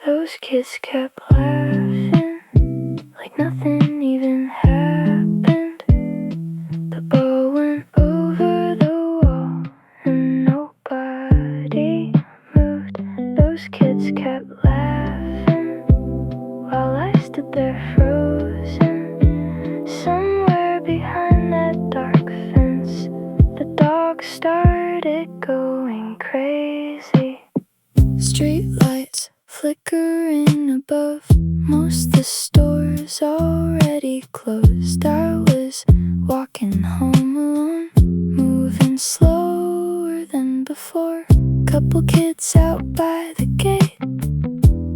Those kids kept laughing like nothing even happened. The ball went over the wall and nobody moved. Those kids kept laughing while I stood there frozen. Somewhere behind that dark fence, the dog started going crazy. Street lights flickering above, most the stores already closed. I was walking home alone, moving slower than before. Couple kids out by the gate,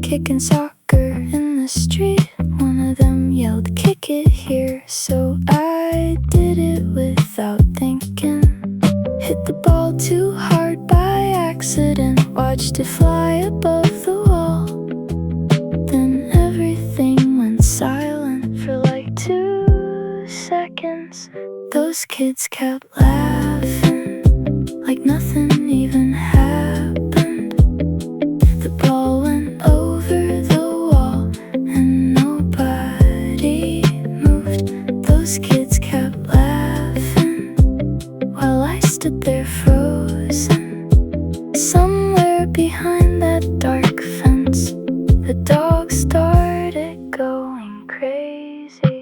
kicking soccer in the street. One of them yelled, "Kick it here," so I did it without thinking. Hit the ball too hard by accident, watched it fly above the wall. Then everything went silent for like 2 seconds. Those kids kept laughing like nothing even happened. The ball went over the wall and nobody moved. Those kids kept laughing while I stood there frozen. Somewhere behind that dark fence, the dog started going crazy.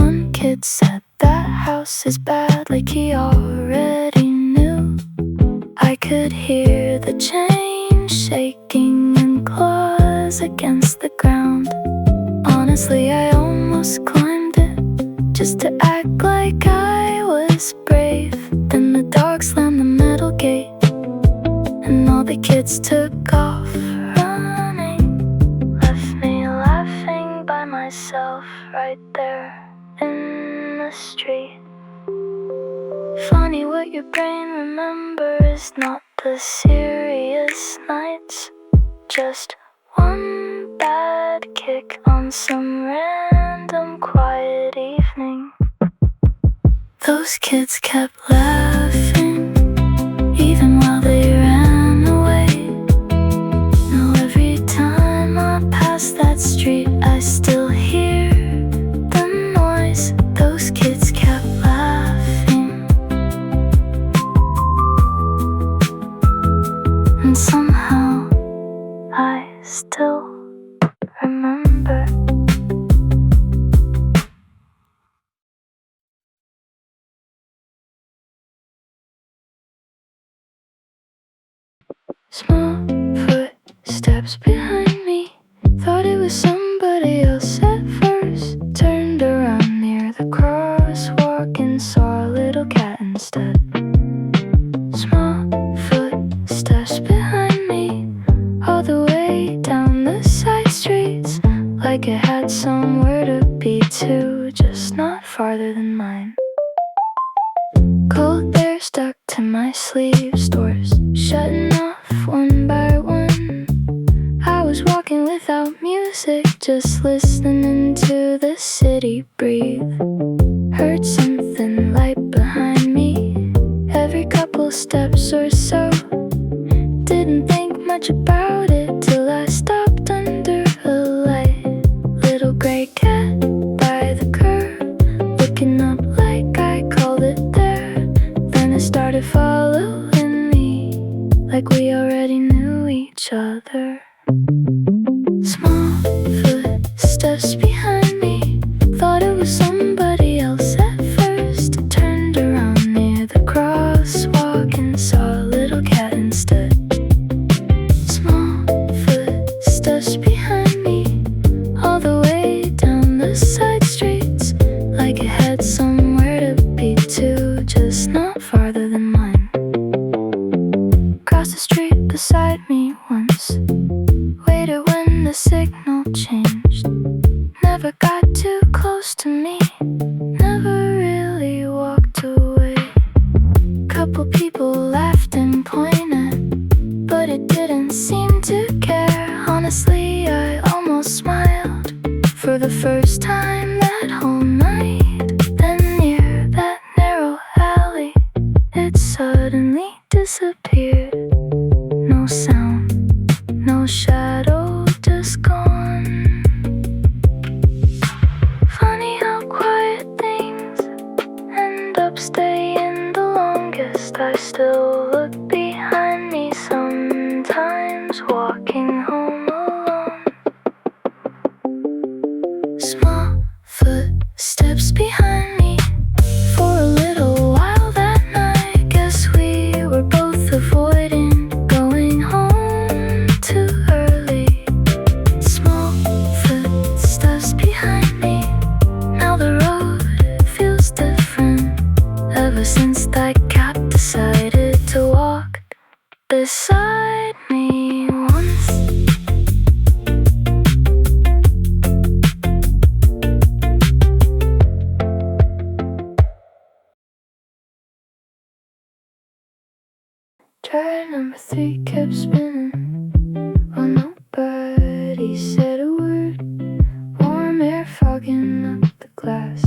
One kid said that house is bad, like he already knew. I could hear the chain shaking and claws against the ground. Honestly, I almost climbed it just to act like I was brave. Then the dog slammed the metal gate and all the kids took off running. Left me laughing by myself right there in the street. Funny what your brain remembers, not the serious nights, just one bad kick on some random quiet evening. Those kids kept laughing even while they ran away. Now every time I pass that street, I still hear the noise. Those kids kept laughing, and somehow I still remember. Small footsteps behind me, thought it was somebody else at first. Turned around near the crosswalk and saw a little cat instead. Small footsteps behind me, all the way down the side streets, like it had somewhere to be too, just not farther than mine. Cold air stuck to my sleeves, doors shutting off one by one. I was walking without music, just listening to the city breathe. Heard something light behind me every couple steps or so. Didn't think much about it till I stopped under a light. Little gray cat by the curb, looking up like I called it there. Then it started following me like we already knew each other. Small footsteps behind me, thought it was somebody else at first. Turned around near the crosswalk and saw a little cat instead. Small footsteps behind me, all the way down the side streets, like it had somewhere to be too, just not farther than mine. Across the street beside me once, waited when the signal changed. Never got too close to me, never really walked away. Couple people laughed and pointed, but it didn't seem to care. Honestly, I almost smiled for the first time that whole night. Then near that narrow alley, it suddenly disappeared. No sound, no shadow, just gone. Funny how quiet things end up staying the longest. I still look behind me sometimes, walking home alone. Small footsteps behind me for a little while that night. Guess we were both avoiding going home too early. Small footsteps behind me. Now the road feels different ever since that cat decided to walk beside me once. Tire number 3 kept spinning. Well, nobody said a word. Warm air fogging up the glass,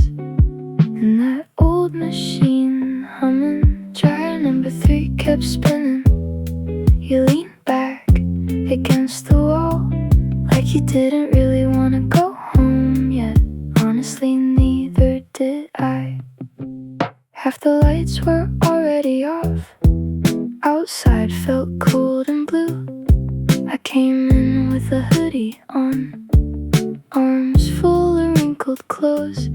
and that old machine humming. Tire number 3 kept spinning. You leaned back against the wall, like you didn't really want to go home yet. Honestly, neither did I. Half the lights were already off. Outside felt cold and blue. I came in with a hoodie on, arms full of wrinkled clothes.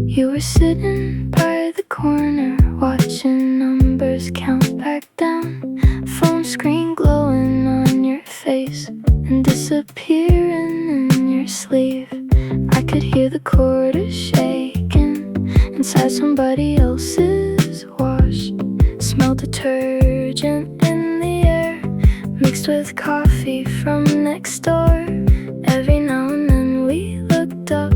You were sitting by the corner, watching numbers count back down. Phone screen glowing on your face and disappearing in your sleeve. I could hear the quarters shaking inside somebody else's wash. Smell detergent in the air, mixed with coffee from next door. Every now and then we looked up,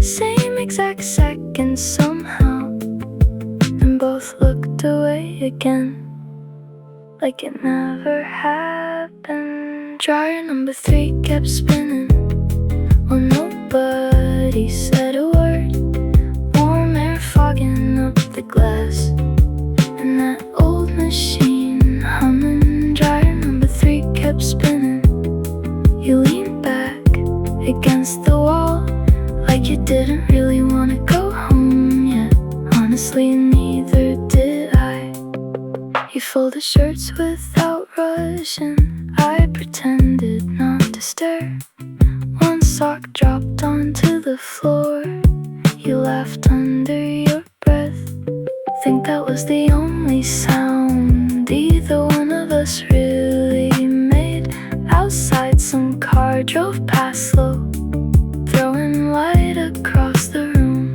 same exact second somehow, and both looked away again, like it never happened. Dryer number 3 kept spinning. Well, nobody said a word. Warm air fogging up the glass, and that old machine humming. Dryer number 3 kept spinning. You leaned back against the wall, like you didn't really want to go home yet. Honestly, neither did I. You folded shirts without rushing. I pretended not to stare. One sock dropped onto the floor. You laughed under your breath. Think that was the only sound either one of us really made. Outside, some car drove past slow, throwing light across the room.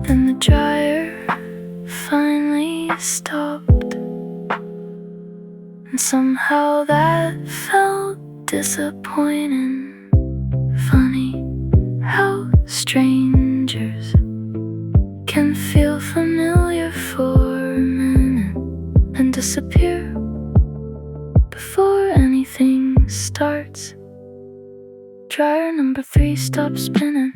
Then the dryer finally stopped, and somehow that felt disappointing. Funny how strangers can feel familiar for a minute and disappear before anything starts. Dryer number 3 stopped spinning,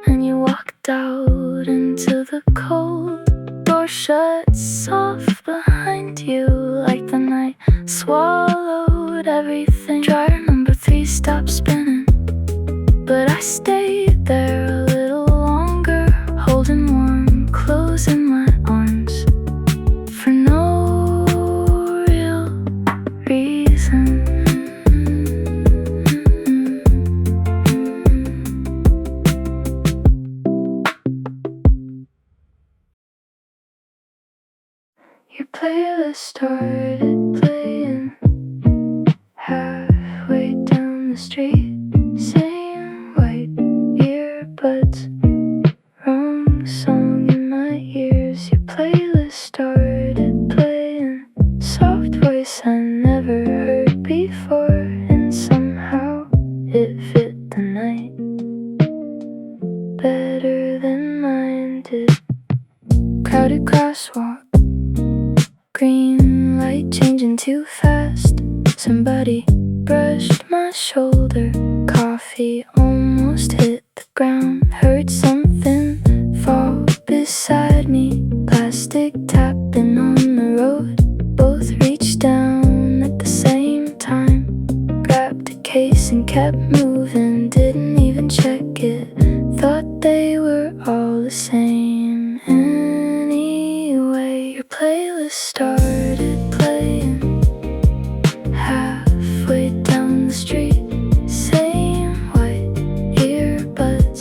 and you walked out into the cold. Door shut soft behind you, like the night swallowed everything. Dryer number 3 stopped spinning, but I stayed there a little longer, holding warm clothes in my arms for no real reason. Your playlist started playing halfway down the street. Same white earbuds, wrong song in my ears. Your playlist started playing soft voice I never heard before, and somehow it fit the night better than mine did. Crowded crosswalk, green light changing too fast. Somebody brushed my shoulder. Coffee almost hit the ground. Heard something fall beside me. Plastic tapping on the road. Both reached down at the same time. Grabbed a case face and kept moving, didn't even check it. Thought they were all the same. Anyway, your playlist started playing halfway down the street. Same white earbuds,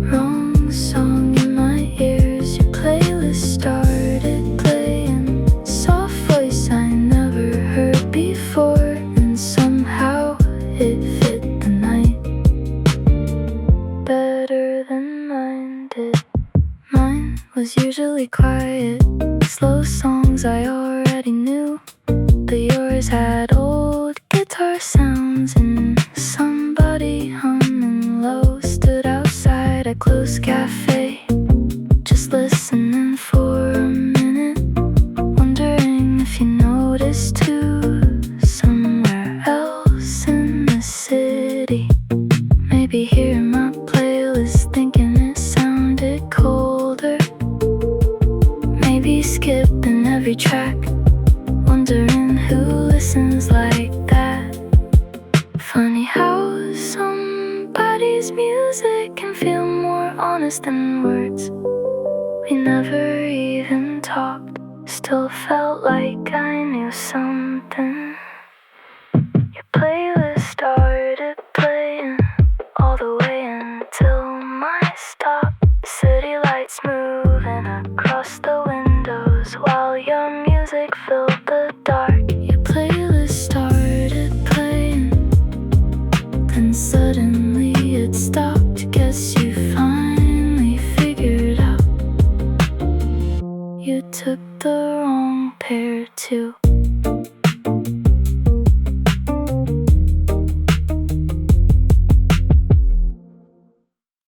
wrong song in my ears. Your playlist started playing soft voice I never heard before, and somehow it fit the night better than mine did. Mine was usually quiet, slow songs I already knew, but yours had old guitar sounds and somebody humming low. Stood outside a closed cafe, just listening for a minute, wondering if you noticed too. Somewhere else in the city, maybe hearing my playlist, thinking it sounded colder. Maybe skipping every track, wondering who listens like that. Funny how somebody's music can feel more honest than words. We never even talked, still felt like I knew something.